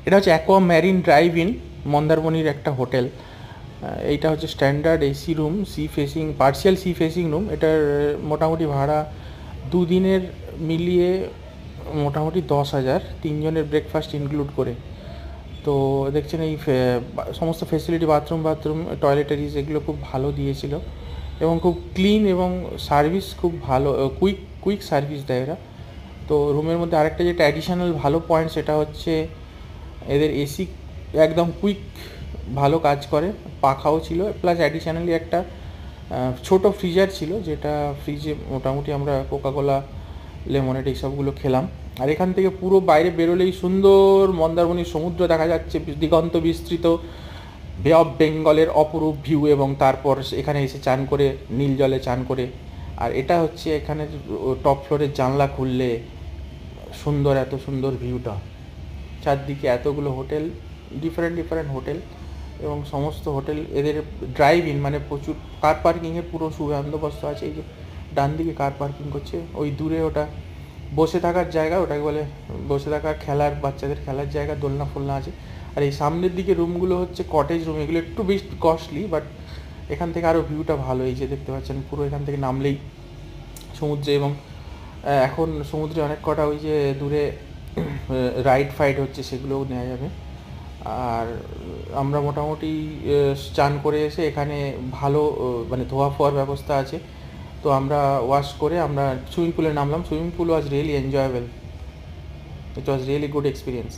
এটা হচ্ছে aqua marine drive in, মন্দারমণির একটা হোটেল। এইটা হচ্ছে standard AC room, sea facing, partial sea facing room. এটার মোটামুটি ভাড়া দুদিনের মিলিয়ে মোটামুটি 10,000, তিনজনের ব্রেকফাস্ট ইনক্লুড করে। তো দেখছেন এই সমস্ত ফেসিলিটি, বাথরুম, টয়লেটারিজ, এগুলো খুব ভালো দিয়েছিল এবং খুব ক্লিন এবং সার্ভিস খুব ভালো, কুইক সার্ভিস দেয় এরা। তো রুমের মধ্যে আরেকটা যেটা অ্যাডিশনাল ভালো পয়েন্ট, সেটা হচ্ছে এদের এসি একদম কুইক ভালো কাজ করে, পাখাও ছিল, প্লাস অ্যাডিশনালি একটা ছোট ফ্রিজার ছিল, যেটা ফ্রিজে মোটামুটি আমরা কোকাকোলা, লেমনেড এইসবগুলো খেলাম। আর এখান থেকে পুরো বাইরে বেরোলেই সুন্দর মন্দারমণির সমুদ্র দেখা যাচ্ছে, দিগন্ত বিস্তৃত, বে অফ বেঙ্গলের অপরূপ ভিউ, এবং তারপর এখানে এসে চান করে, নীল জলে চান করে। আর এটা হচ্ছে এখানে টপ ফ্লোরের জানলা খুললে সুন্দর, এত সুন্দর ভিউটা, চারদিকে এতগুলো হোটেল, ডিফারেন্ট হোটেল, এবং সমস্ত হোটেল এদের ড্রাইভ ইন, মানে প্রচুর কার পার্কিংয়ের পুরো সুবন্দোবস্ত আছে। এই যে ডান দিকে কার পার্কিং করছে, ওই দূরে ওটা বসে থাকার জায়গা, ওটাকে বলে বসে থাকার, খেলার, বাচ্চাদের খেলার জায়গা, দোলনা ফোলনা আছে। আর এই সামনের দিকে রুমগুলো হচ্ছে কটেজ রুম, এগুলো একটু বেশি কস্টলি, বাট এখান থেকে আরও ভিউটা ভালো। এই যে দেখতে পাচ্ছেন পুরো এখান থেকে নামলেই সমুদ্রে, এবং এখন সমুদ্রে অনেক কটা ওই যে দূরে রাইড ফাইড হচ্ছে, সেগুলোও নেওয়া যাবে। আর আমরা মোটামুটি স্নান করে এসে এখানে ভালো মানে ধোয়া ফোয়ার ব্যবস্থা আছে, তো আমরা ওয়াশ করে আমরা সুইমিং পুলে নামলাম। Swimming pool was really enjoyable, it was really good experience.